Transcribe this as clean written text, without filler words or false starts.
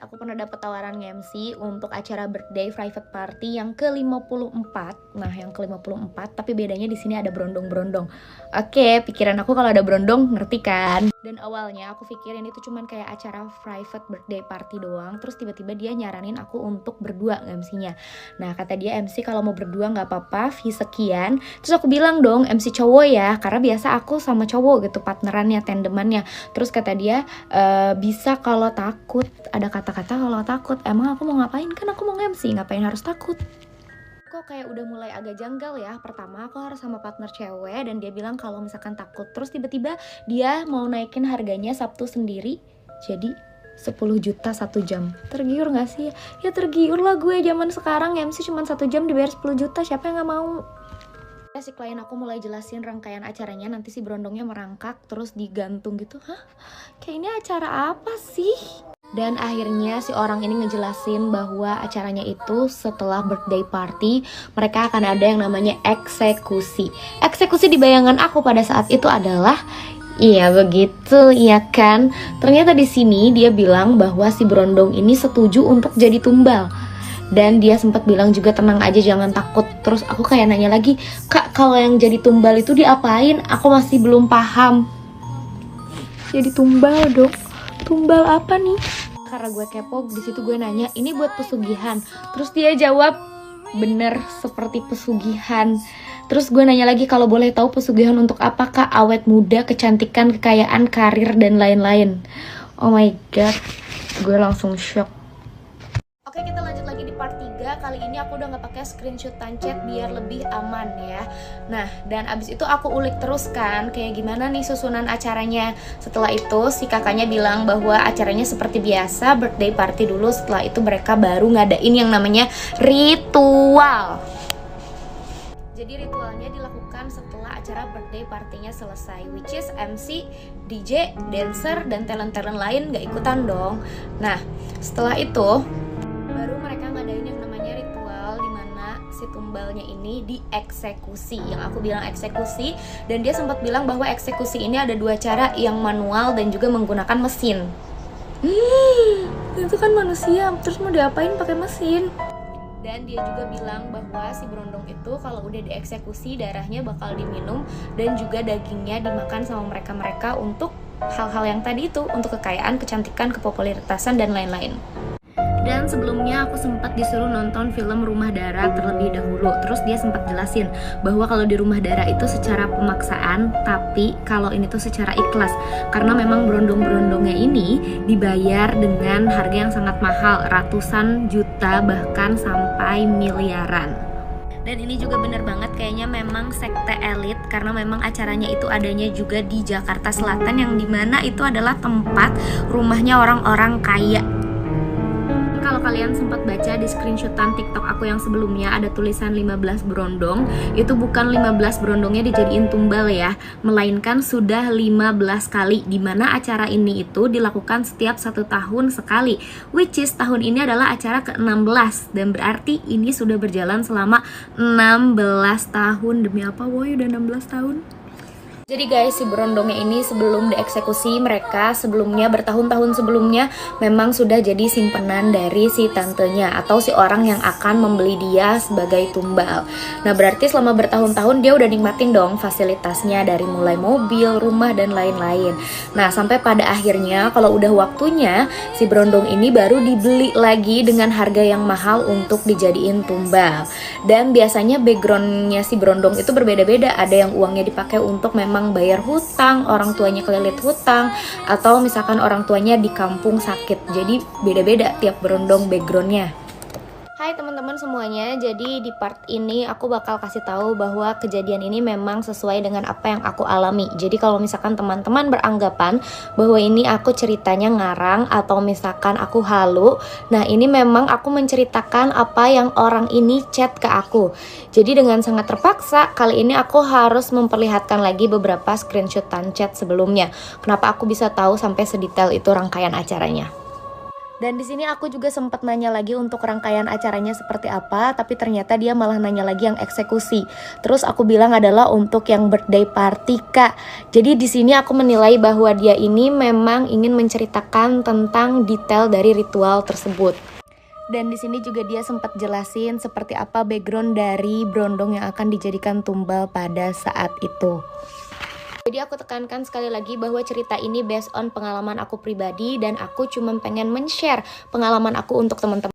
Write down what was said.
Aku pernah dapat tawaran MC untuk acara birthday private party yang ke-54. Nah, yang ke-54, tapi bedanya di sini ada berondong-berondong. Oke, pikiran aku kalau ada berondong, ngerti kan? Dan awalnya aku pikirin itu cuman kayak acara private birthday party doang. Terus tiba-tiba dia nyaranin aku untuk berdua MC-nya. Nah, kata dia MC kalau mau berdua nggak apa-apa, fee sekian. Terus aku bilang dong MC cowok ya, karena biasa aku sama cowok gitu partnerannya, tandemannya. Terus kata dia bisa kalau takut. Ada kata-kata kalau takut. Emang aku mau ngapain? Kan aku mau MC, ngapain harus takut? Kok kayak udah mulai agak janggal ya. Pertama aku harus sama partner cewek dan dia bilang kalau misalkan takut. Terus tiba-tiba dia mau naikin harganya Sabtu sendiri jadi 10 juta 1 jam. Tergiur gak sih? Ya tergiur lah gue. Zaman sekarang MC cuma 1 jam dibayar 10 juta. Siapa yang gak mau? Si klien aku mulai jelasin rangkaian acaranya. Nanti si berondongnya merangkak terus digantung gitu. Hah? Kayak ini acara apa sih? Dan akhirnya si orang ini ngejelasin bahwa acaranya itu setelah birthday party mereka akan ada yang namanya eksekusi. Eksekusi di bayangan aku pada saat itu adalah iya begitu, iya kan? Ternyata di sini dia bilang bahwa si berondong ini setuju untuk jadi tumbal. Dan dia sempat bilang juga tenang aja jangan takut. Terus aku kayak nanya lagi, "Kak, kalau yang jadi tumbal itu diapain? Aku masih belum paham." Jadi tumbal dong. Tumbal apa nih? Karena gue kepo, di situ gue nanya, "Ini buat pesugihan." Terus dia jawab, "Bener, seperti pesugihan." Terus gue nanya lagi, "Kalau boleh tahu pesugihan untuk apa, Kak?" "Awet muda, kecantikan, kekayaan, karir, dan lain-lain." Oh my god, gue langsung shock. Oke, kita lanjut lagi di part 3. Kali ini aku udah gak pakai screenshot chat biar lebih aman ya. Nah, dan abis itu aku ulik terus kan kayak gimana nih susunan acaranya. Setelah itu si kakaknya bilang bahwa acaranya seperti biasa, birthday party dulu. Setelah itu mereka baru ngadain yang namanya ritual. Jadi ritualnya dilakukan setelah acara birthday partinya selesai, which is MC, DJ, dancer, dan talent-talent lain gak ikutan dong. Nah, setelah itu baru mereka ngadain yang namanya ritual, dimana si tumbalnya ini dieksekusi. Yang aku bilang eksekusi, dan dia sempat bilang bahwa eksekusi ini ada 2 cara, yang manual dan juga menggunakan mesin. Itu kan manusia, terus mau diapain pakai mesin? Dan dia juga bilang bahwa si berondong itu kalau udah dieksekusi darahnya bakal diminum dan juga dagingnya dimakan sama mereka-mereka untuk hal-hal yang tadi itu, untuk kekayaan, kecantikan, kepopuleritasan, dan lain-lain. Dan sebelumnya aku sempat disuruh nonton film Rumah Dara terlebih dahulu. Terus dia sempat jelasin bahwa kalau di Rumah Dara itu secara pemaksaan, tapi kalau ini tuh secara ikhlas. Karena memang berondong-berondongnya ini dibayar dengan harga yang sangat mahal, ratusan juta bahkan sampai miliaran. Dan ini juga bener banget, kayaknya memang sekte elit, karena memang acaranya itu adanya juga di Jakarta Selatan, yang dimana itu adalah tempat rumahnya orang-orang kaya. Kalau kalian sempat baca di screenshotan TikTok aku yang sebelumnya ada tulisan 15 berondong, itu bukan 15 berondongnya dijadiin tumbal ya, melainkan sudah 15 kali, dimana acara ini itu dilakukan setiap 1 tahun sekali, which is tahun ini adalah acara ke-16, dan berarti ini sudah berjalan selama 16 tahun. Demi apa woy, udah 16 tahun? Jadi guys, si berondongnya ini sebelum dieksekusi, mereka sebelumnya bertahun-tahun sebelumnya memang sudah jadi simpenan dari si tantenya atau si orang yang akan membeli dia sebagai tumbal. Nah, berarti selama bertahun-tahun dia udah nikmatin dong fasilitasnya, dari mulai mobil, rumah, dan lain-lain. Nah, sampai pada akhirnya kalau udah waktunya, si berondong ini baru dibeli lagi dengan harga yang mahal untuk dijadiin tumbal. Dan biasanya backgroundnya si berondong itu berbeda-beda. Ada yang uangnya dipakai untuk memang bayar hutang, orang tuanya kelilit hutang, atau misalkan orang tuanya di kampung sakit. Jadi beda-beda tiap berondong backgroundnya. Hai teman-teman semuanya, jadi di part ini aku bakal kasih tahu bahwa kejadian ini memang sesuai dengan apa yang aku alami. Jadi kalau misalkan teman-teman beranggapan bahwa ini aku ceritanya ngarang atau misalkan aku halu, nah ini memang aku menceritakan apa yang orang ini chat ke aku. Jadi dengan sangat terpaksa, kali ini aku harus memperlihatkan lagi beberapa screenshotan chat sebelumnya. Kenapa aku bisa tahu sampai sedetail itu rangkaian acaranya? Dan di sini aku juga sempat nanya lagi untuk rangkaian acaranya seperti apa, tapi ternyata dia malah nanya lagi yang eksekusi. Terus aku bilang adalah untuk yang birthday party, Kak. Jadi di sini aku menilai bahwa dia ini memang ingin menceritakan tentang detail dari ritual tersebut. Dan di sini juga dia sempat jelasin seperti apa background dari brondong yang akan dijadikan tumbal pada saat itu. Jadi aku tekankan sekali lagi bahwa cerita ini based on pengalaman aku pribadi dan aku cuma pengen men-share pengalaman aku untuk teman-teman.